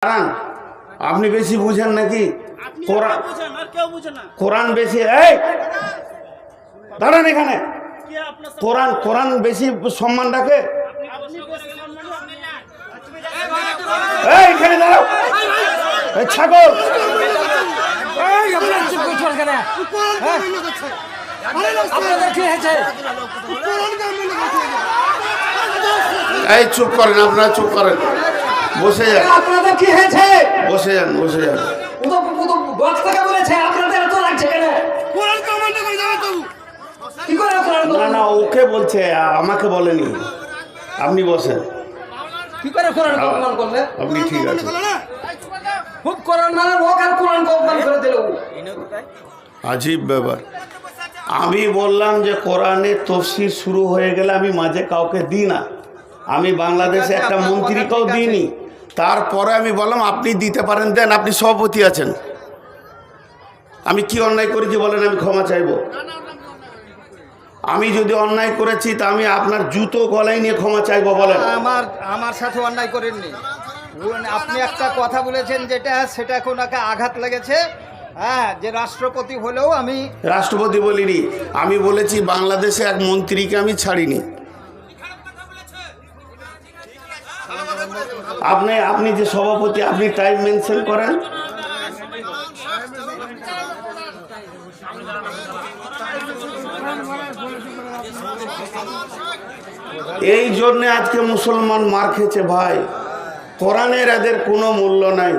কোরআন আপনি বেশি বুঝেন নাকি? কোরআন বেশি, এই দাঁড়ান এখানে। কোরআন কোরআন বেশি সম্মান রাখে। এই এখানে দাঁড়াও, এই ছাগল। এই চুপ করেন, আপনারা চুপ করেন, বসে যান। আপনাদের কি হয়েছে? বসে যান, বসে যান। বক্স থেকে বলেছে আপনাদের এত লাগছে কেন? কোরআন কমান্ড করে যাবে তো কি করে কোরআন? না না, ওকে বলছে, আমাকে বলেনি। আপনি বসেন। কি করে কোরআন কমান্ড করলে? আপনি ঠিক আছে। খুব কোরআন মানে লোক আর কোরআন কমান্ড করে দিল। আজীব ব্যাপার। আমি বললাম যে কোরআনের তফসির শুরু হয়ে গেলে আমি মাঝে কাউকে দিই না। আমি বাংলাদেশে একটা মন্ত্রীকেও দিইনি। তারপরে আমি বললাম আপনি দিতে পারেন, দেন, আপনি সভাপতি আছেন। আমি কি অন্যায় করেছি বলেন, আমি ক্ষমা চাইব। আমি যদি অন্যায় করেছি তা আমি আপনার জুতো গলায় নিয়ে ক্ষমা চাইবো, বলেন। আমার সাথে অন্যায় করেননি। আপনি একটা কথা বলেছেন যেটা সেটা কোনাকে আঘাত লেগেছে। হ্যাঁ, যে রাষ্ট্রপতি হলেও আমি রাষ্ট্রপতি বলিনি, আমি বলেছি বাংলাদেশে এক মন্ত্রীকে আমি ছাড়িনি। আপনি যে সভাপতি, আপনি টাইম মেনশন করেন। এই জন্যে আজকে মুসলমান মার খেয়েছে ভাই। কোরআনের এদের কোনো মূল্য নাই।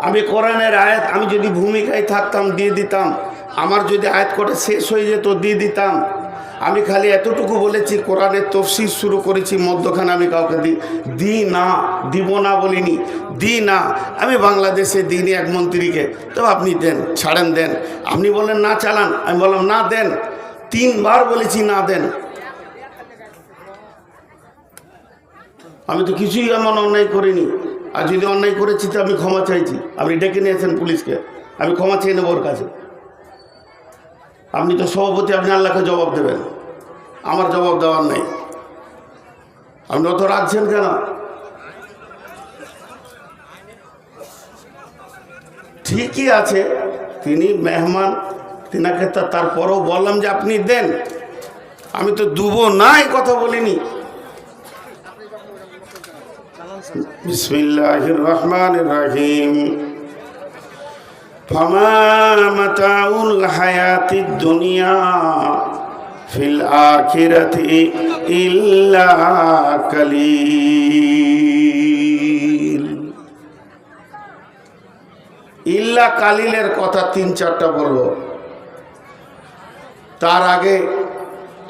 আমি কোরআনের আয়াত, আমি যদি ভূমিকায় থাকতাম দিয়ে দিতাম। আমার যদি আয়াত কটা শেষ হয়ে যেত দিয়ে দিতাম। আমি খালি এতটুকু বলেছি কোরআনের তফসির শুরু করেছি, মধ্যখানে আমি কাউকে দিই না, দিব না বলিনি, দিই না। আমি বাংলাদেশে দিইনি এক মন্ত্রীকে। তো আপনি দেন, ছাড়েন, দেন। আপনি বলেন না চালান, আমি বললাম না দেন। 3 বার বলেছি না দেন। আমি তো কিছুই এমন অন্যায় করিনি। আর যদি অন্যায় করেছি তো আমি ক্ষমা চাইছি। আপনি ডেকে নিয়েছেন পুলিশকে, আমি ক্ষমা চেয়ে নেব ওর কাছে। আপনি তো সভাপতি, আপনি আল্লাহকে জবাব দেবেন, আমার জবাব দেওয়ার নেই। আপনি অত রাখছেন কেন? ঠিকই আছে, তিনি মেহমান, তিনাকে তারপরেও বললাম যে আপনি দেন। আমি তো দুবো না এই কথা বলিনি। বিসমিল্লাহির রহমানির রহিম। ফামা মাতাউল হায়াতিদ দুনিয়া ফিল আখিরাতি ইল্লা কালিল। ইল্লা কালিলের কথা 3-4টা বলবো। তার আগে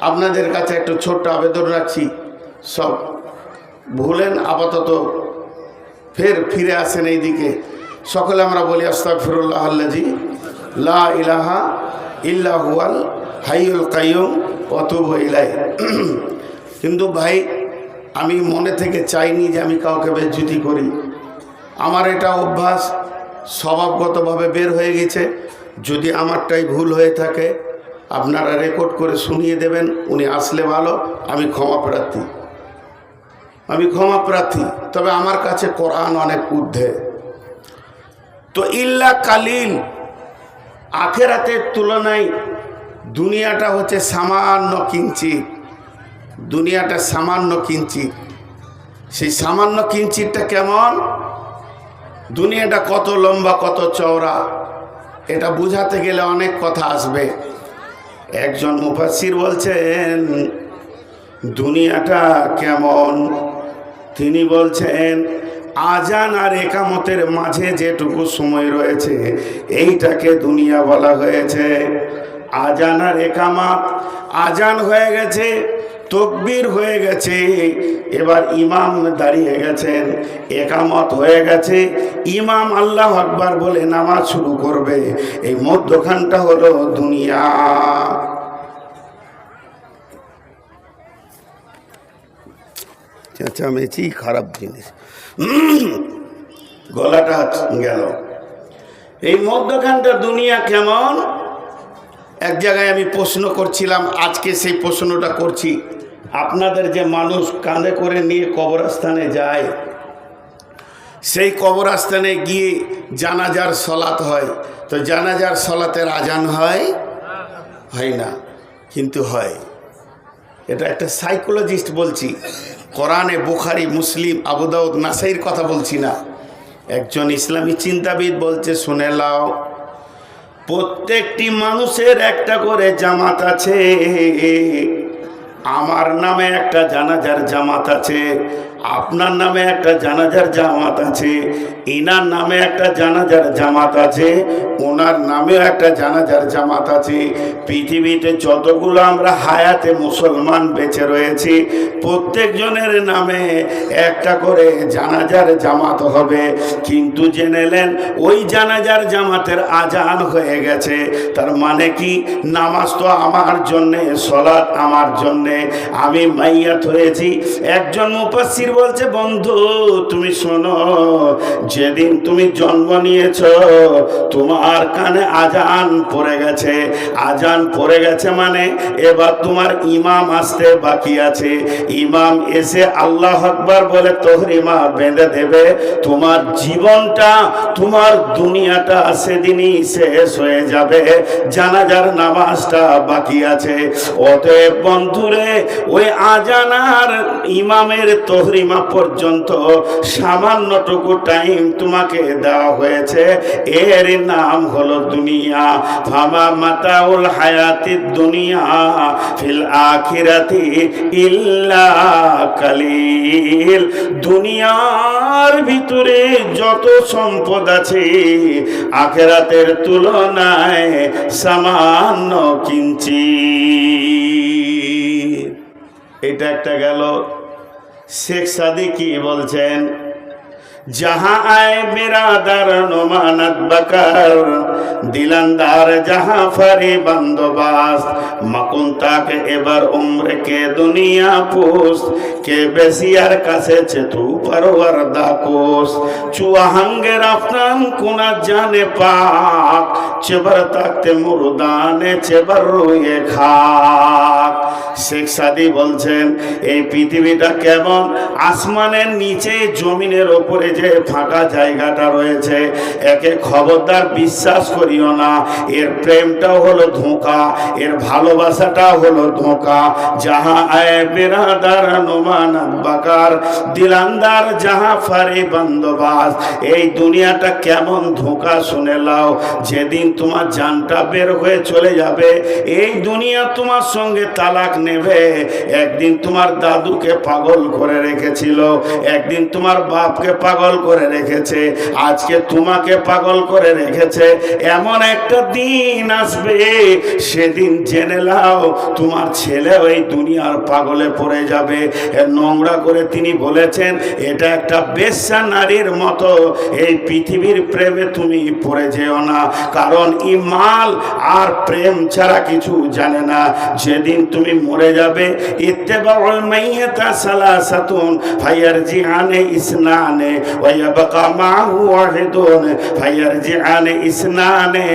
আপনাদের কাছে একটু ছোট্ট আবেদন রাখছি, সব ভুলেন আপাতত, ফের ফিরে আসেন এই দিকে। সকলে আমরা বলি আস্তাগফিরুল্লাহ আল্লাযী লা ইলাহা ইল্লা হুয়াল হাইয়ুল কাইয়ুম ওয়া আতুবু ইলাইহি। কিন্তু ভাই, আমি মনে থেকে চাইনি যে আমি কাউকে বেজ্জতি করি। আমার এটা অভ্যাস স্বভাবগতভাবে বের হয়ে গেছে। যদি আমারটাই ভুল হয়ে থাকে আপনারা রেকর্ড করে শুনিয়ে দেবেন। উনি আসলে ভালো, আমি ক্ষমা প্রার্থী, আমি ক্ষমা প্রার্থী। তবে আমার কাছে কোরআন অনেক ঊর্ধ্বে। তো ইল্লা কালিল, আখেরাতের তুলনায় দুনিয়াটা হচ্ছে সামান্য কিঞ্চিত। দুনিয়াটা সামান্য কিঞ্চিত। সেই সামান্য কিঞ্চিতটা কেমন, দুনিয়াটা কত লম্বা কত চওড়া, এটা বুঝাতে গেলে অনেক কথা আসবে। একজন মুফাসসির বলছেন দুনিয়াটা কেমন, তিনি বলছেন আজান আর একামতের মাঝে যেটুকু সময় রয়েছে এইটাকে দুনিয়া বলা হয়েছে। আজান আর একামত, আজান হয়ে গেছে, তাকবীর হয়ে গেছে, এবার ইমাম দাঁড়িয়ে গেছেন, একামত হয়ে গেছে, ইমাম আল্লাহু আকবার বলে নামাজ শুরু করবে। এই মধ্যখানটা হলো দুনিয়া। চেঁচামেচি খারাপ জিনিস, গলাটা গেল। এই মধ্যখানটা দুনিয়া কেমন। এক জায়গায় আমি প্রশ্ন করছিলাম, আজকে সেই প্রশ্নটা করছি। আপনাদের যে মানুষ কাঁধে করে নিয়ে কবরস্থানে যায়, সেই কবরস্থানে গিয়ে জানাজার সলাত হয়, তো জানাজার সলাতের আজান হয় না, কিন্তু হয়। এটা একটা সাইকোলজিস্ট বলছি, কোরআনে, বুখারী, মুসলিম, আবু দাউদ, নাসাইর কথা বলছি না, একজন ইসলামী চিন্তাবিদ বলছে, শুনে লাও, প্রত্যেকটি মানুষের একটা করে জামাত আছে। আমার নামে একটা জানাজার জামাত আছে, আপনার নামে একটা জানাজার জামাত আছে, ইনার নামে একটা জানাজার জামাত আছে, ওনার নামেও একটা জানাজার জামাত আছে। পৃথিবীতে যতগুলো আমরা হায়াতে মুসলমান বেঁচে রয়েছি, প্রত্যেকজনের নামে একটা করে জানাজার জামাত হবে। কিন্তু জেনেলেন ওই জানাজার জামাতের আজান হয়ে গেছে, তার মানে কি? নামাজ তো আমার জন্যে, সলাৎ আমার জন্যে, আমি মাইয়াত হয়েছি। একজন মুফাসসির বলছে, বন্ধু তুমি শোনো, যেদিন তুমি জন্ম নিয়েছ তোমার কানে আজান পড়ে গেছে। আজান পড়ে গেছে মানে এবার তোমার ইমাম আসতে বাকি আছে। ইমাম এসে আল্লাহু আকবার বলে তহরিমা বেঁধে দেবে। তোমার জীবনটা, তোমার দুনিয়াটা সেদিনই শেষ হয়ে যাবে, জানাজার নামাজটা বাকি আছে। অতএব বন্ধুরে, ওই আজান আর ইমামের তহরিমা পর্যন্ত সামান্যটুকু টাইম তোমাকে দেওয়া হয়েছে, এর নাম হলো দুনিয়া। ফামা মাতাউল হায়াতিদ দুনিয়া ফিল আখিরাতি ইল্লা কালিল। দুনিয়ার ভিতরে যত সম্পদ আছে আখিরাতের তুলনায় সামান্য কিঞ্চিত। এটা একটা গেল। শেখ সাদি কি বলছেন? जहाँ आए बिरादर नुमानत बकर, दिलंदार जहाँ फरी बंदोबस्त, मकुन ताक एबर उम्र के दुनिया पुस के बेसियार कासे चेतु परवरदा कोस चुआ हंगे रफ्तान कुना जाने पाक चेबर ताकते मुर्दाने चेबर रुए खाक। শেখ সাদি বলছেন, এই পৃথিবীটা কেমন? আসমানের নিচে, জমিনের ওপরে যে ফাঁকা জায়গাটা রয়েছে, একে খবরদার বিশ্বাস করিও না। এর প্রেমটাও হলো ধোঁকা, এর ভালোবাসাটাও হলো ধোঁকা। যাহা আয়ে বিরাদার নুমানাত বাকার, দিলান্দার যাহা ফারে বন্দোবাস। এই দুনিয়াটা কেমন ধোঁকা, শুনে লাও। যেদিন তোমার জানটা বের হয়ে চলে যাবে, এই দুনিয়া তোমার সঙ্গে তালাক নেবে। একদিন তোমার দাদুকে পাগল করে রেখেছিল, একদিন তোমার বাপকে পাগল করে রেখেছে, আজকে তোমাকে পাগল করে রেখেছে। এমন একটা দিন আসবে, সেদিন জেনে নাও তোমার ছেলে ওই দুনিয়ার পাগলে পড়ে যাবে। নোংরা করে তিনি বলেছেন, এটা একটা বেশ্যা নারীর মতো। এই পৃথিবীর প্রেমে তুমি পড়ে যেও না, কারণ ইমাল আর প্রেম ছাড়া কিছু জানে না। যেদিন তুমি মরে যাবে, ইত্তেবাউল মাইয়াতা সালাসাতুন ফায়ারজিআনে ইসনানে ওয়া ইয়াবকা মাহু ওয়াহিদুন ফায়ারজিআনে ইসনানে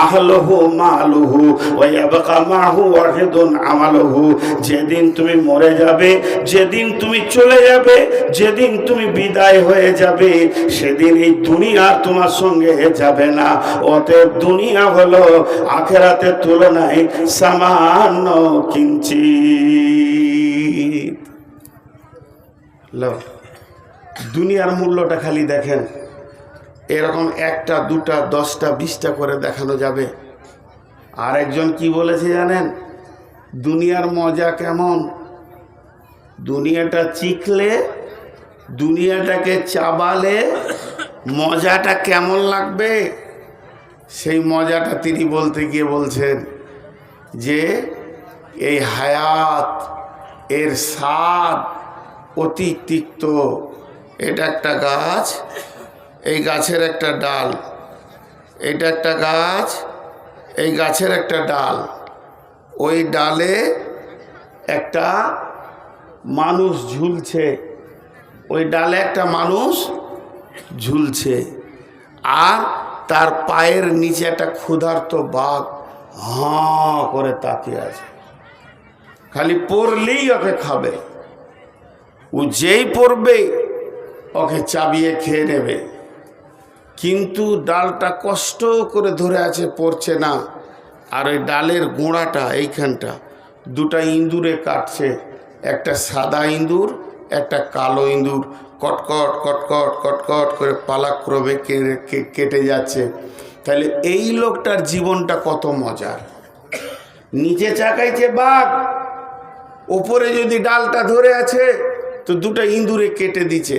আহলুহু মালুহু ওয়া ইয়াবকা মাহু ওয়াহিদুন আমালুহু। যেদিন তুমি মরে যাবে, যেদিন তুমি চলে যাবে, যেদিন তুমি বিদায় হয়ে যাবে, সেদিন এই দুনিয়া তোমার সঙ্গে যাবে না। অতএব দুনিয়া হলো আখিরাতের তুলনায় সামান্য কিঞ্চিত। দুনিয়ার মূল্যটা খালি দেখেন, এরকম 1টা 2টা 10টা 20টা করে দেখানো যাবে। আর একজন কি বলেছে জানেন? দুনিয়ার মজা কেমন? দুনিয়াটা চিখলে, দুনিয়াটাকে চাবালে মজাটা কেমন লাগবে, সেই মজাটা তিনি বলতে গিয়ে বলছেন যে এই হায়াত, এর স্বাদ অতি তিক্ত। এটা একটা গাছ, এই গাছের একটা ডাল, এটা একটা গাছ, এই গাছের একটা ডাল, ওই ডালে একটা মানুষ ঝুলছে, ওই ডালে একটা মানুষ ঝুলছে, আর তার পায়ের নিচে একটা ক্ষুধার্ত বাঘ হাঁ করে তাকিয়ে আছে। খালি পড়লেই ওকে খাবে, ও যেই পড়বে ওকে চাবিয়ে খেয়ে নেবে। কিন্তু ডালটা কষ্ট করে ধরে আছে, পড়ছে না। আর ওই ডালের গোড়াটা এইখানটা দুটা ইঁদুরে কাটছে, একটা সাদা ইঁদুর একটা কালো ইঁদুর, কটকট কটকট কটকট করে পালাক্রমে কেটে যাচ্ছে। তাহলে এই লোকটার জীবনটা কত মজার। নিচে চাকাইছে বাঘ, ওপরে যদি ডালটা ধরে আছে তো দুটা ইঁদুরে কেটে দিচ্ছে।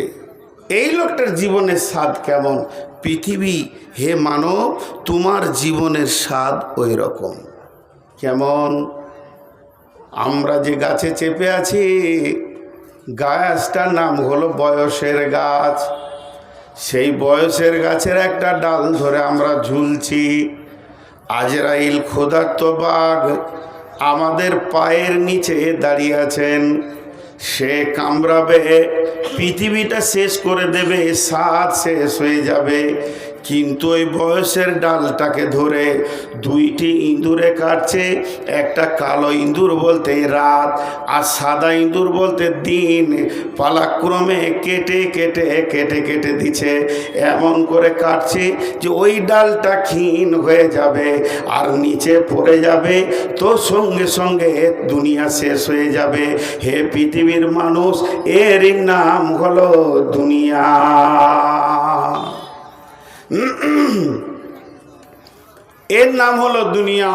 এই লোকটার জীবনের স্বাদ কেমন? পৃথিবী হে মানব, তোমার জীবনের স্বাদ ওই রকম। কেমন? আমরা যে গাছে চেপে আছি, গাছটার নাম হলো বয়সের গাছ। সেই বয়সের গাছের একটা ডাল ধরে আমরা ঝুলছি। আজরাইল ক্ষুধার্ত বাঘ আমাদের পায়ের নিচে দাঁড়িয়ে আছেন। সে কামড়াবে, পৃথিবীটা শেষ করে দেবে, স্বাদ শেষ হয়ে যাবে। কিন্তু ওই বয়সের ডালটাকে ধরে দুইটি ইঁদুরে কাটছে। একটা কালো ইঁদুর বলতে রাত, আর সাদা ইঁদুর বলতে দিন। পালাক্রমে কেটে কেটে কেটে কেটে দিচ্ছে, এমন করে কাটছে যে ওই ডালটা ক্ষীণ হয়ে যাবে আর নিচে পড়ে যাবে, তো সঙ্গে সঙ্গে দুনিয়া শেষ হয়ে যাবে। হে পৃথিবীর মানুষ, এর নাম হলো দুনিয়া। এর নাম হলো দুনিয়া।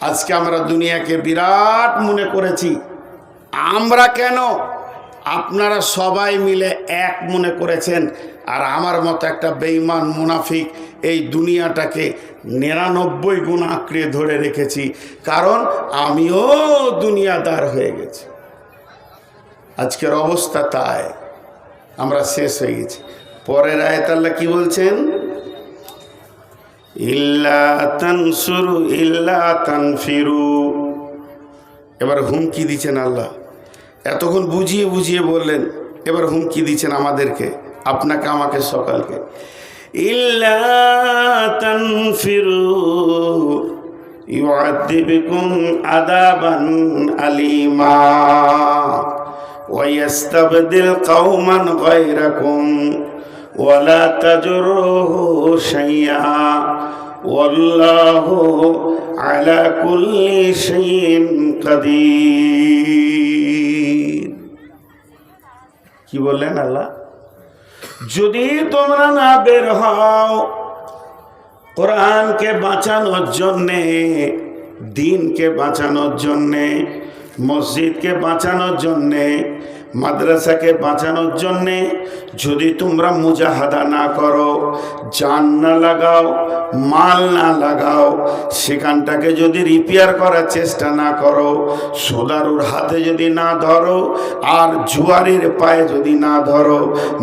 আজকে আমরা দুনিয়াকে বিরাট মনে করেছি। আমরা কেন, আপনারা সবাই মিলে এক মনে করেছেন। আর আমার মতো একটা বেঈমান মুনাফিক এই দুনিয়াটাকে 99 গুণ আঁকড়ে ধরে রেখেছি, কারণ আমিও দুনিয়াদার হয়ে গেছি। আজকের অবস্থা তাই, আমরা শেষ হয়ে গেছি। পরের আয়াত আল্লাহ কি বলছেন? ইল্লা তানসুরু ইল্লা তানফিরু। এবার হুমকি দিচ্ছেন আল্লাহ। এতক্ষণ বুঝিয়ে বুঝিয়ে বললেন, এবার হুমকি দিচ্ছেন আমাদেরকে, আপনাকে আমাকে সকালকে। ইল্লা তানফিরু ইউআযিবকুম আযাবান আলীমা ওয়াইস্তাবদিল কওমান গায়রাকুম ওয়ালা তাজুরুহু শাইআ ওয়াল্লাহু আলা কুল্লি শাইইন কাদির। কি বললেন আল্লাহ? যদি তোমরা না বের হও কোরআনকে বাঁচানোর জন্যে, দিনকে বাঁচানোর জন্যে, মসজিদকে বাঁচানোর জন্যে, মাদ্রাসাকে বাঁচানোর জন্যে, যদি তোমরা মুজাহাদা না করো, জান না লাগাও, মাল না লাগাও, সেখানটাকে যদি রিপেয়ার করার চেষ্টা না করো, সোদারুর হাতে যদি না ধরো, আর জুয়ারির পায়ে যদি না ধরো,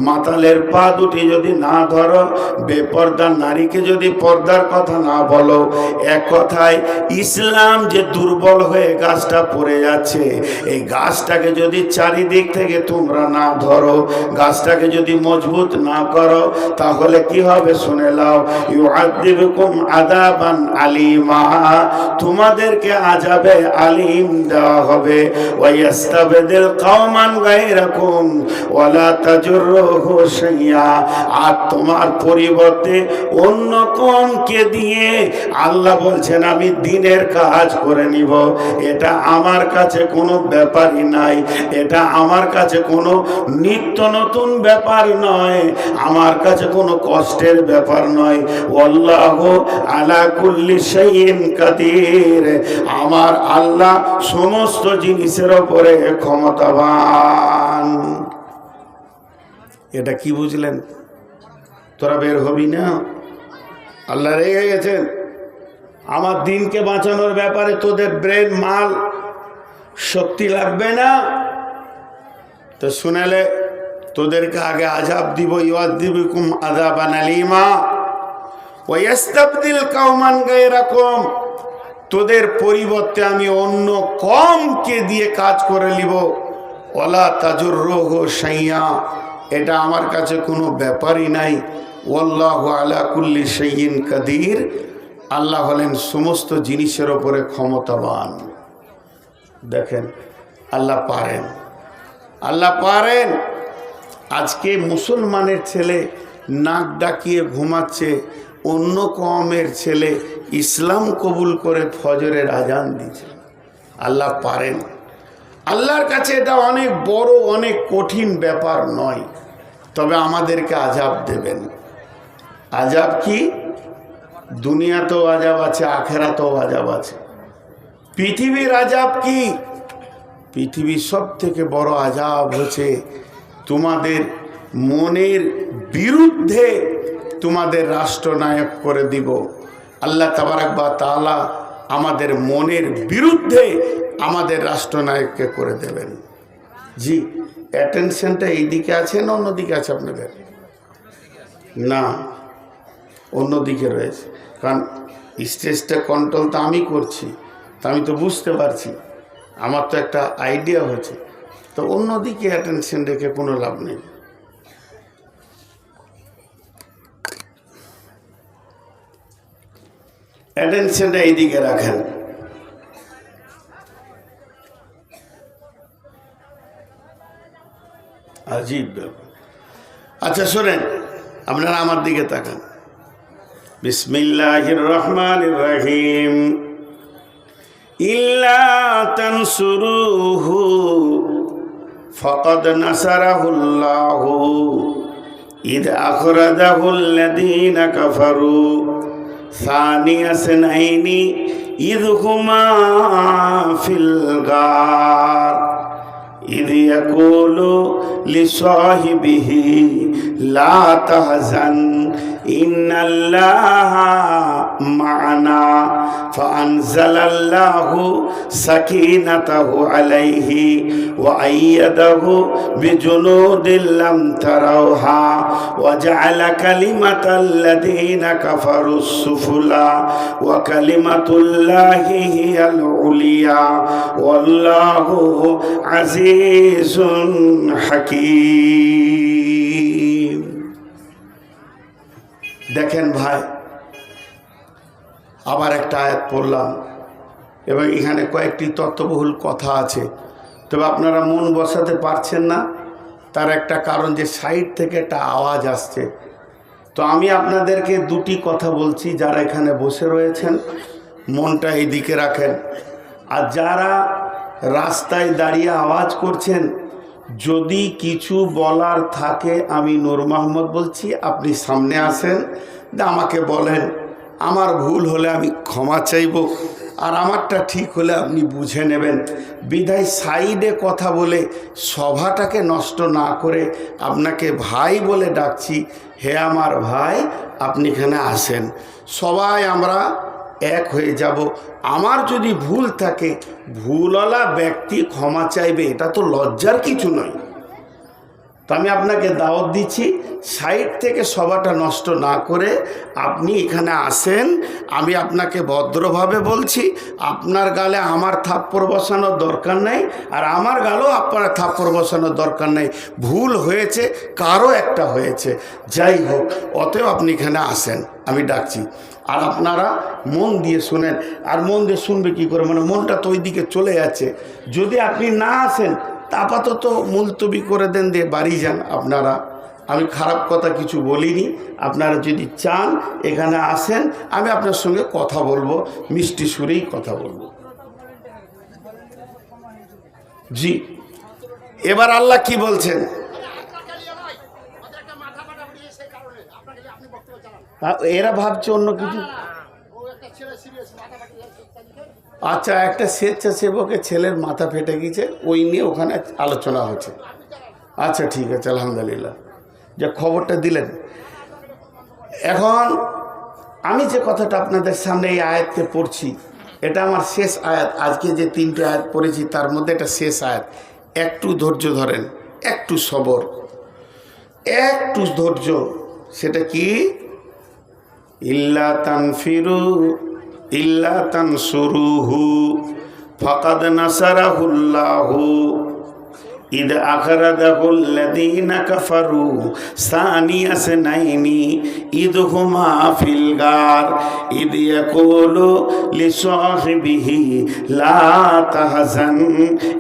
মাতালের পা দুটি যদি না ধরো, বেপর্দা নারীকে যদি পর্দার কথা না বলো, এক কথায় ইসলাম যে দুর্বল হয়ে গাছটা পড়ে যাচ্ছে, এই গাছটাকে যদি চারিদিক থেকে তোমরা না ধরো, গাছটাকে যদি মজবুত না করো, তাহলে কি হবে শুনে নাও। ইউআযিবকুম আযাবান আলীমা, তোমাদেরকে আযাবে আলীম দেওয়া হবে। ওয়াইস্তাবদিল কওমান গায়রাকুম ওয়ালা তাজুরুহু শাইআ, আর তোমার পরিবর্তে অন্য কমকে দিয়ে আল্লাহ বলছেন আমি দিনের কাজ করে নিব। এটা আমার কাছে কোনো ব্যাপারই নাই, এটা আমার কাছে কোনো নিত্য নতুন ব্যাপার নয়, আমার কাছে কোনো কষ্টের ব্যাপার নয়। আল্লাহু আলা কুল্লি শাইইন কাদির, আমার আল্লাহ সমস্ত জিনিসের উপরে ক্ষমতাবান। এটা কি বুঝলেন? তোরা বের হবি না? আল্লাহ রেগে গেছেন। আমার দিনকে বাঁচানোর ব্যাপারে তোদের ব্রেন মাল শক্তি লাগবে না তো শুনেলে তোদেরকে আগে আযাব দিব। ইউআযিবকুম আযাবান আলীমা ওয়াইস্তাবদিল কওমান গায়রাকুম, তোদের পরিবর্তে আমি অন্য কমকে দিয়ে কাজ করে নিব। ওয়ালা তাজুরুহু শাইআ, এটা আমার কাছে কোনো ব্যাপারই নাই। ওয়াল্লাহু আলা কুল্লি শাইইন কাদির, আল্লাহ হলেন সমস্ত জিনিসের উপরে ক্ষমতাবান। দেখেন আল্লাহ পারেন, আল্লাহ পারেন। আজকে মুসলমানের ছেলে নাক ডাকিয়ে ঘুমাচ্ছে, অন্য কওমের ছেলে ইসলাম কবুল করে ফজরের আজান দিচ্ছে। আল্লাহ পারেন। আল্লাহর কাছে এটা অনেক বড়, অনেক কঠিন ব্যাপার নয়, তবে আমাদেরকে আযাব দেবেন। আযাব কি? দুনিয়াতেও আযাব আছে, আখেরাতেও আযাব আছে। পৃথিবীর আযাব কি? পৃথিবীর সব থেকে বড় আযাব হচ্ছে তোমাদের মনের বিরুদ্ধে তোমাদের রাষ্ট্রনায়ক করে দিব। আল্লাহ তাবারাক ওয়া তাআলা আমাদের মনের বিরুদ্ধে আমাদের রাষ্ট্রনায়ককে করে দেবেন। জি, অ্যাটেনশনটা এইদিকে আছে না অন্যদিকে আছে আপনাদের? না, অন্যদিকে রয়েছে, কারণ স্টেজটা কন্ট্রোল তো আমি করছি, তা আমি তো বুঝতে পারছি, আমার তো একটা আইডিয়া হচ্ছে, তো অন্যদিকে অ্যাটেনশন রেখে কোনো লাভ নেই। অ্যাটেনশনটা এইদিকে রাখেন। আজীব ব্যাপার। আচ্ছা শোনেন, আপনারা আমার দিকে তাকান। বিসমিল্লাহির রহমানির রহিম। ইল্লা তানসুরুহু ফাকাদ নাসারাহুল্লাহু ইদ আখরাজাহুল্লাযীনা কাফারু সানিয়া সানাইনি ইদ হুমা ফিল গার ইদ ইয়াকুলু লিসাহিবিহি লা তাহজান ইন্নাল্লাহা মা'ানা ফাআনজালাল্লাহু সাকিনাতাহু আলাইহি ওয়া আইয়াদাহু বিজুনুদিন লাম তারাওহা ওয়া জা'আলা কালিমাতাল্লাযীনা কাফারুস সুফলা ওয়া কালিমাতুল্লাহি হিয়াল উলিয়া ওয়াল্লাহু আজিজুন হাকীম। দেখেন ভাই, আবার একটা আয়াত পড়লাম এবং এখানে কয়েকটি তত্ত্ববহুল কথা আছে, তবে আপনারা মন বসাতে পারছেন না, তার একটা কারণ যে সাইড থেকে একটা আওয়াজ আসছে। তো আমি আপনাদেরকে দুটি কথা বলছি, যারা এখানে বসে রয়েছেন মনটা এইদিকে রাখেন, আর যারা রাস্তায় দাঁড়িয়ে আওয়াজ করছেন, যদি কিছু বলার থাকে, আমি নূর মোহাম্মদ বলছি, আপনি সামনে আসেন, আমাকে বলেন, আমার ভুল হলে আমি ক্ষমা চাইব, আর আমারটা ঠিক হলে আপনি বুঝে নেবেন। বিধায় সাইডে কথা বলে সভাটাকে নষ্ট না করে আপনাকে ভাই বলে ডাকছি, হে আমার ভাই, আপনি এখানে আসেন, সবাই আমরা এক হয়ে যাব। আমার যদি ভুল থাকে, ভুলওয়ালা ব্যক্তি ক্ষমা চাইবে, এটা তো লজ্জার কিছু নয়। তো আমি আপনাকে দাওয়াত দিচ্ছি, সাইড থেকে সভাটা নষ্ট না করে আপনি এখানে আসেন। আমি আপনাকে ভদ্রভাবে বলছি, আপনার গালে আমার থাপ্পড় বসানোর দরকার নেই, আর আমার গালেও আপনার থাপ্পড় বসানোর দরকার নেই। ভুল হয়েছে, কারো একটা হয়েছে, যাই হোক, অতএব আপনি এখানে আসেন, আমি ডাকছি। আর আপনারা মন দিয়ে শুনেন, আর মন দিয়ে শুনবে কী করে, মানে মনটা তো ওই দিকে চলে যাচ্ছে। যদি আপনি না আসেন, তা আপাতত মুলতবি করে দেন, দিয়ে বাড়ি যান আপনারা। আমি খারাপ কথা কিছু বলিনি, আপনারা যদি চান এখানে আসেন, আমি আপনার সঙ্গে কথা বলবো, মিষ্টি সুরেই কথা বলবো। জি, এবার আল্লাহ কি বলছেন? এরা ভাবছে অন্য কিছু। আচ্ছা, একটা স্বেচ্ছাসেবকের ছেলের মাথা ফেটে গিয়েছে, ওই নিয়ে ওখানে আলোচনা হচ্ছে। আচ্ছা ঠিক আছে, আলহামদুলিল্লাহ, যা খবরটা দিলেন। এখন আমি যে কথাটা আপনাদের সামনে এই আয়াতকে পড়ছি, এটা আমার শেষ আয়াত। আজকে যে তিনটে আয়াত পড়েছি তার মধ্যে এটা শেষ আয়াত। একটু ধৈর্য ধরেন, একটু সবর, একটু ধৈর্য। সেটা কি? ইল্লা তানফিরু ইল্লা তানসুরুহু ফাকাদ নাসারাহুল্লাহু إذ أخرجه الذين كفروا ثاني اثنين إذ هما في الغار إذ يقول لصاحبه لا تحزن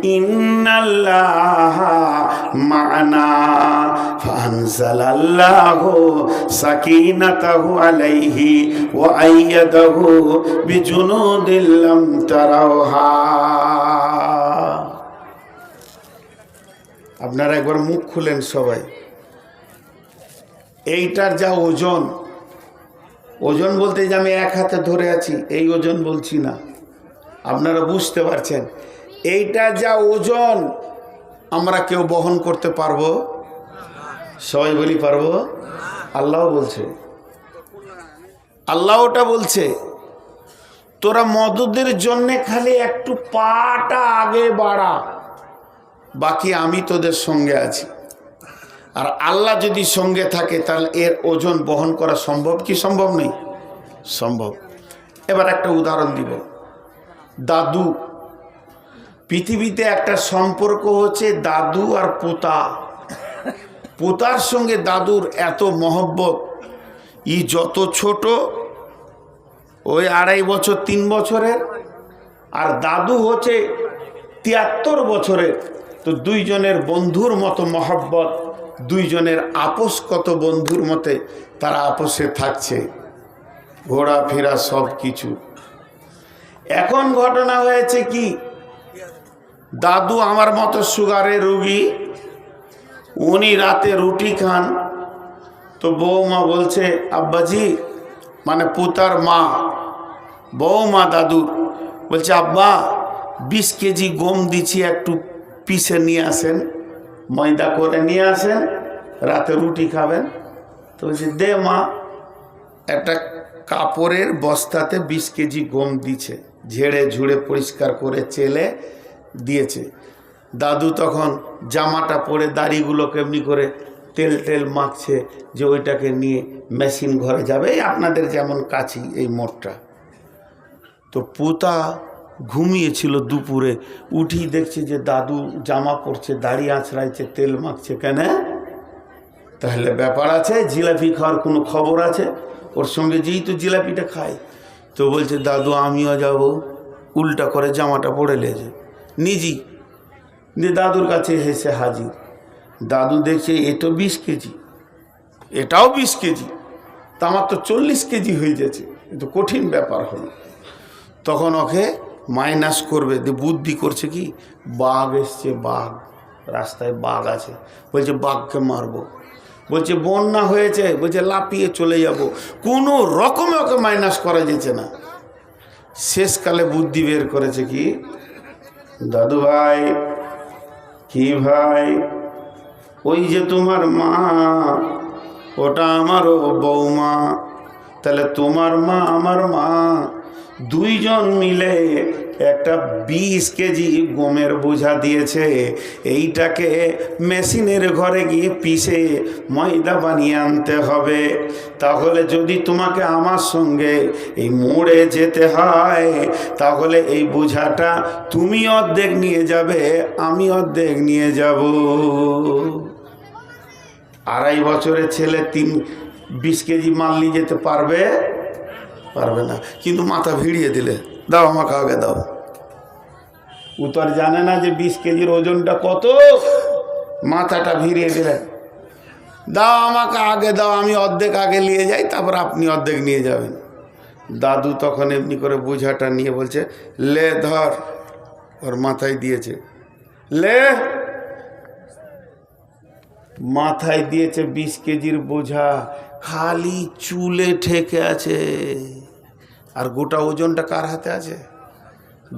إن الله معنا فأنزل الله سكينته عليه وأيده بجنود لم تروها। আপনারা একবার মুখ খুলেন সবাই। এইটার যা ওজন, ওজন বলতে যে আমি এক হাতে ধরে আছি এই ওজন বলছি না, আপনারা বুঝতে পারছেন। এইটা যা ওজন আমরা কেউ বহন করতে পারবো? সবাই বলি পারবো? আল্লাহ বলছে, আল্লাহ ওটা বলছে তোরা মদদের জন্যে খালি একটু পাটা আগে বাড়া, বাকি আমি তোদের সঙ্গে আছি। আর আল্লাহ যদি সঙ্গে থাকে তাহলে এর ওজন বহন করা সম্ভব কি সম্ভব নেই? সম্ভব। এবার একটা উদাহরণ দিব। দাদু, পৃথিবীতে একটা সম্পর্ক হচ্ছে দাদু আর পোতা। পোতার সঙ্গে দাদুর এত মহব্বত, ই যত ছোট ওই 2.5 বছর 3 বছরের, আর দাদু হচ্ছে 73 বছরের। তো দুইজনের বন্ধুর মতো মহব্বত, দুইজনের আপোষ কত বন্ধুর মতে তারা আপোষে থাকছে, ঘোরাফেরা সব কিছু। এখন ঘটনা হয়েছে কি, দাদু আমার মতো সুগারের রুগী, উনি রাতে রুটি খান। তো বৌমা বলছে আব্বাজি, মানে পুতার মা, বৌমা দাদুর বলছে আব্বা 20 কেজি গম দিচ্ছি, একটু পিষে নিয়ে আসেন, ময়দা করে নিয়ে আসেন, রাতে রুটি খাবেন। তো বলছে দে মা। একটা কাপড়ের বস্তাতে 20 কেজি গম দিছে, ঝেড়ে ঝুড়ে পরিষ্কার করে চেলে দিয়েছে। দাদু তখন জামাটা পরে দাড়িগুলো কেমনি করে তেল টেল মাখছে যে ওইটাকে নিয়ে মেশিন ঘরে যাবে, এই আপনাদের যেমন কাছি এই মোটটা। তো পুতা ঘুমিয়েছিল, দুপুরে উঠি দেখছে যে দাদু জামা পরছে, দাড়ি আঁচড়াইছে, তেল মাখছে। কেন? তাহলে ব্যাপার আছে, জিলাপি খাওয়ার কোনো খবর আছে ওর সঙ্গে, যেই তো জিলাপিটা খায়। তো বলছে দাদু আমিও যাব, উল্টা করে জামাটা পরে লেছে নিজেই দিয়ে দাদুর কাছে হেসে হাজির। দাদু দেখছে এ তো 20 কেজি, এটাও 20 কেজি, তা আমার তো 40 কেজি হয়ে যাচ্ছে, এ তো কঠিন ব্যাপার হলো। তখন ওকে মাইনাস করবে, দিয়ে বুদ্ধি করছে কি, বাঘ এসছে, বাঘ রাস্তায় বাঘ আছে, বলছে বাঘকে মারবো। বলছে বন্যা হয়েছে, বলছে লাপিয়ে চলে যাব। কোনো রকমে ওকে মাইনাস করা যেছে না। শেষকালে বুদ্ধি বের করেছে কি, দাদু ভাই, কি ভাই, ওই যে তোমার মা, ওটা আমারও বৌমা, তাহলে তোমার মা আমার মা, দুইজন মিলে একটা 20 কেজি গমের বোঝা দিয়েছে। এইটাকে মেশিনের ঘরে গিয়ে পিষে ময়দা বানিয়ে আনতে হবে। তাহলে যদি তোমাকে আমার সঙ্গে এই মোড়ে যেতে হয়, তাহলে এই বোঝাটা তুমি অর্ধেক নিয়ে যাবে, আমি অর্ধেক নিয়ে যাব। 2.5 বছরের ছেলে 20 কেজি মাল নিয়ে যেতে পারবে? পারবে না। কিন্তু মাথা ভিড়িয়ে দিলে, দাও আমাকে আগে দাও। ও তো আর জানে না যে 20 কেজির ওজনটা কত। মাথাটা ভিড়িয়ে দিলে, দাও আমাকে আগে দাও, আমি অর্ধেক আগে নিয়ে যাই, তারপর আপনি অর্ধেক নিয়ে যাবেন। দাদু তখন এমনি করে বোঝাটা নিয়ে বলছে লে ধর, ওর মাথায় দিয়েছে, লে মাথায় দিয়েছে 20 কেজির বোঝা, খালি চুলে ঠেকে আছে। আর গোটা ওজনটা কার হাতে আছে?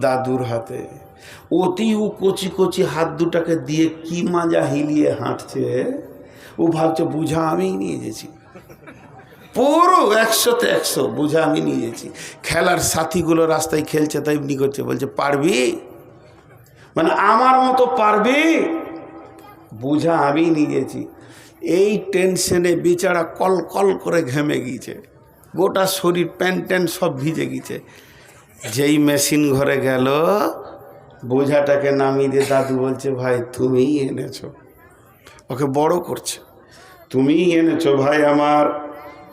দাদুর হাতে। অতি ও কচি কচি হাত দুটাকে দিয়ে কি মাজা হিলিয়ে হাঁটছে। ও ভাবছে বোঝা আমি নিয়ে গেছি, পুরো 100-তে 100 বোঝা আমি নিয়ে গেছি। খেলার সাথীগুলো রাস্তায় খেলছে, তাই এমনি করছে, বলছে পারবি, মানে আমার মতো পারবি, বোঝা আমি নিয়ে গেছি। এই টেনশনে বেচারা কল কল করে ঘেমে গিয়েছে, গোটা শরীর প্যান্ট ট্যান্ট সব ভিজে গিয়েছে। যেই মেশিন ঘরে গেল, বোঝাটাকে নামিয়ে দিয়ে দাদু বলছে, ভাই তুমিই এনেছো, ওকে বড় করছে, তুমিই এনেছো ভাই আমার,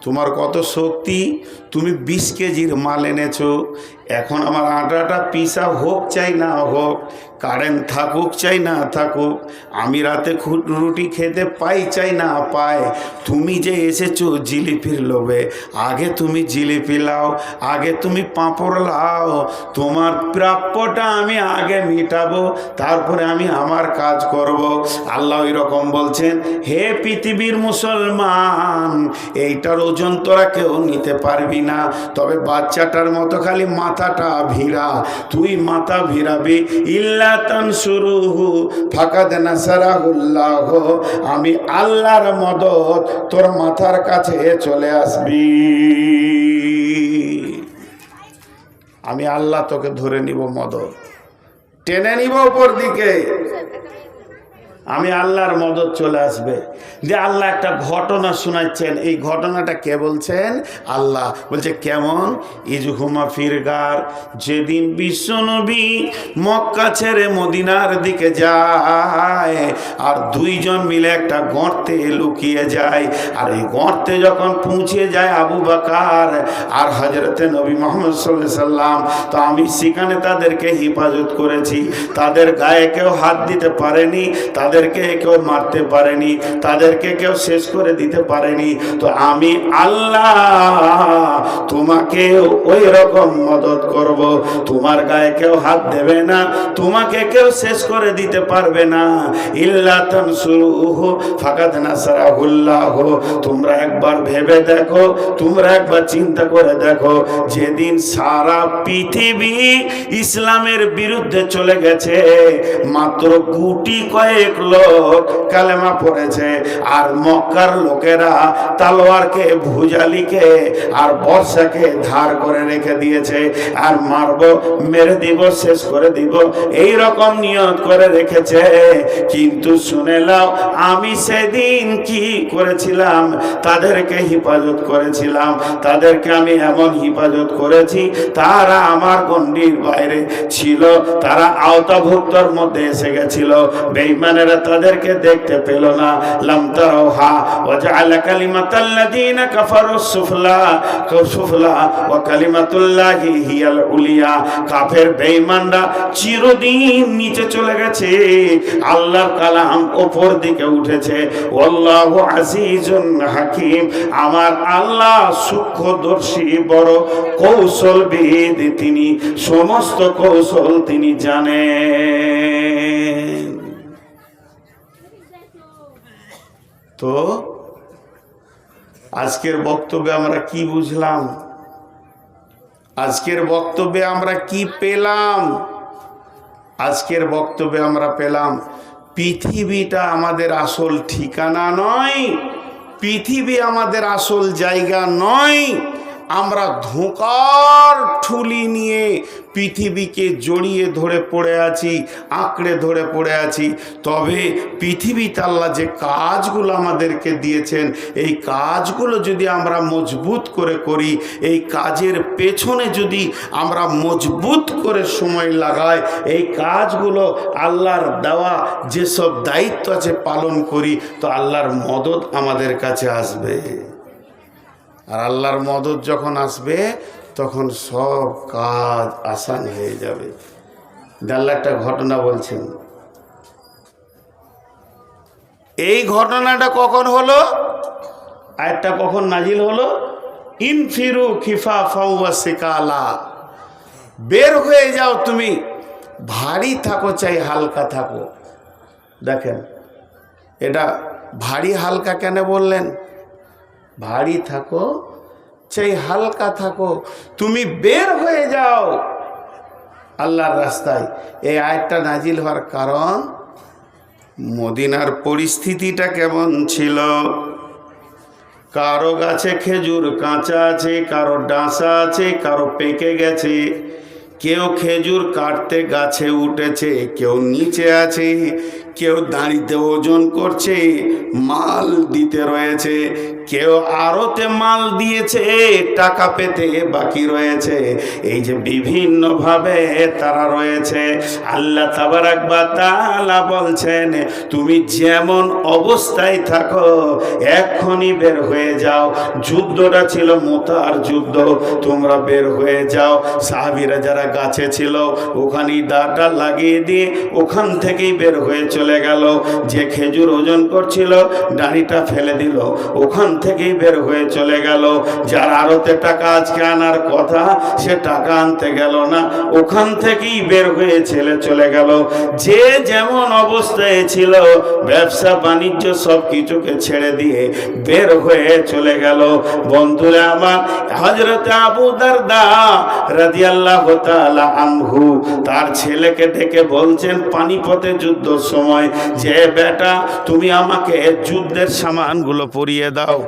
তোমার কত শক্তি, তুমি 20 কেজির মাল এনেছো। এখন আমার আটাটা পিসা হোক চাই না হোক, কারেন্ট থাকুক চাই না থাকুক, আমি রাতে রুটি খেতে পাই চাই না পাই, তুমি যে এসেছো জিলিপির লোভে, আগে তুমি জিলিপি লাও, আগে তুমি পাঁপড় লাও, তোমার প্রাপ্যটা আমি আগে মিটাবো, তারপরে আমি আমার কাজ করব। আল্লাহ এরকম বলছেন, হে পৃথিবীর মুসলমান, এইটার ওজন তোরা কেউ নিতে পারবি না, তবে বাচ্চাটার মতো খালি মাথাটা ভিড়া, তুই মাথা ভিড়াবি। ইল্লা তানসুরুহু ফাকাদ নাসারাহুল্লাহ, আমি আল্লাহর মদদ তোর মাথার কাছে চলে আসবি, আমি আল্লাহ তোকে ধরে নিব, মদদ টেনে নিব উপর দিকে, আমি আল্লাহর মদদ চলে আসবে। যে আল্লাহ একটা ঘটনা শোনাচ্ছেন, এই ঘটনাটা কে বলছেন? আল্লাহ বলছে কেমন? ইজহুমা ফিরগার, যেদিন বিশ্বনবী মক্কা ছেড়ে মদিনার দিকে যায় আর দুইজন মিলে একটা গর্তে লুকিয়ে যায়, আর এই গর্তে যখন পৌঁছে যায় আবু বকর আর হযরতে নবী মুহাম্মদ সাল্লাল্লাহু আলাইহি সাল্লাম, তো আমি সেখানে তাদেরকে হেফাজত করেছি, তাদের গায়ে কেউ হাত দিতে পারেনি, তাদেরকে কেউ মারতে পারেনি, তাদেরকে কেউ শেষ করে দিতে পারেনি। তো আমি আল্লাহ তোমাকে ওই রকম মদদ করব, তোমার গায়ে কেউ হাত দেবে না, তোমাকে কেউ শেষ করে দিতে পারবে না। ইল্লা তানসুরুহু ফাকাদ নাসারাহুল্লাহ, তোমরা একবার ভেবে দেখো, তোমরা একবার চিন্তা করে দেখো, যেদিন সারা পৃথিবী ইসলামের বিরুদ্ধে চলে গেছে, মাত্র গুটি কয়েক লোক কালেমা পড়েছে, আর মক্কার লোকেরা তালোয়ারকে, ভুজালিকে আর বর্ষাকে ধার করে রেখে দিয়েছে, আর মারবো, মেরে দিব, শেষ করে দিব, এই রকম নিয়ত করে রেখেছে। কিন্তু শুনে নাও, আমি সেদিন কি করেছিলাম? তাদেরকে হেফাজত করেছিলাম, তাদেরকে আমি এমন হেফাজত করেছি, তারা আমার গণ্ডির বাইরে ছিল, তারা আওতাভুক্তর মধ্যে এসে গেছিল, বেঈমানেরা তাদেরকে দেখতে পেল না। লাম তারাহা ওয়া জাআলা কালিমাতাল্লাযীনা কাফারু সুফলা ওয়া কালিমাতুল্লাহি হিয়াল উলিয়া, কাফের বেঈমানরা চিরদিন নিচে চলে গেছে, আল্লাহর কালাম উপর দিকে উঠেছে। আল্লাহু আজিজুন হাকিম, আমার আল্লাহ সূক্ষ্মদর্শী, বড় কৌশলবিদ, তিনি সমস্ত কৌশল তিনি জানেন। তো আজকের বক্তব্যে আমরা কি বুঝলাম? আজকের বক্তব্যে আমরা কি পেলাম? আজকের বক্তব্যে আমরা পেলাম, পৃথিবীটা আমাদের আসল ঠিকানা নয়, পৃথিবী আমাদের আসল জায়গা নয়। আমরা ধোঁকার ঠুলি নিয়ে পৃথিবীকে জড়িয়ে ধরে পড়ে আছি, আঁকড়ে ধরে পড়ে আছি। তবে পৃথিবীতে আল্লাহ যে কাজগুলো আমাদেরকে দিয়েছেন, এই কাজগুলো যদি আমরা মজবুত করে করি, এই কাজের পেছনে যদি আমরা মজবুত করে সময় লাগাই, এই কাজগুলো আল্লাহর দেওয়া যেসব দায়িত্ব আছে পালন করি, তো আল্লাহর মদদ আমাদের কাছে আসবে। আর আল্লাহর মদদ যখন আসবে, তখন সব কাজ আসান হয়ে যাবে। আল্লাহ একটা ঘটনা বলছেন, এই ঘটনাটা কখন হলো? আয়াতটা কখন নাজিল হলো? ইনফিরু খিফাফা ওয়া সিকালা, বের হয়ে যাও তুমি, ভারী থাকো চাই হালকা থাকো। দেখেন, এটা ভারী হালকা কেন বললেন? ভারী থাকো চাই হালকা থাকো, তুমি বের হয়ে যাও আল্লাহর রাস্তায়। এই আয়াতটা নাজিল হওয়ার কারণ, মদিনার পরিস্থিতিটা কেমন ছিল? কারো গাছে খেজুর কাঁচা আছে, কারো ডাঁসা আছে, কারো পেকে গেছে, কেউ খেজুর কাটতে গাছে উঠেছে, কেউ নিচে আছে, কেউ দাঁড়িতে ওজন করছে, মাল দিতে রয়েছে, কেউ আরতে মাল দিয়েছে, টাকা পেতে বাকি রয়েছে। এই যে বিভিন্নভাবে তারা রয়েছে। আল্লাহ তাবারাক ওয়া তাআলা বলছেন, তুমি যেমন অবস্থায় থাকো এক্ষুনি বের হয়ে যাও। যুদ্ধটা ছিল মুতার যুদ্ধ, তোমরা বের হয়ে যাও। সাহাবীরা যারা গাছে ছিল ওখানেই দাঁড়টা লাগিয়ে দিয়ে ওখান থেকেই বের হয়ে চলে গেল। যে খেজুর ওজন করছিল ডাঁড়িটা ফেলে দিল, ওখান থেকেই বের হয়ে চলে গেল। যার আড়তে টাকা আজকে আনার কথা সে টাকা আনতে গেল না, ওখান থেকেই বের হয়ে চলে গেল। যে যেমন অবস্থায় ছিল ব্যবসা বাণিজ্য সব কিছুকে ছেড়ে দিয়ে বের হয়ে চলে গেল। বন্ধুরা আমার, হযরত আবু দারদা রাদিয়াল্লাহু তাআলা আনহু তার ছেলেকে ডেকে বলছেন পানিপথে যুদ্ধের সময়, যে বেটা তুমি আমাকে যুদ্ধের সামানগুলো পরিয়ে দাও।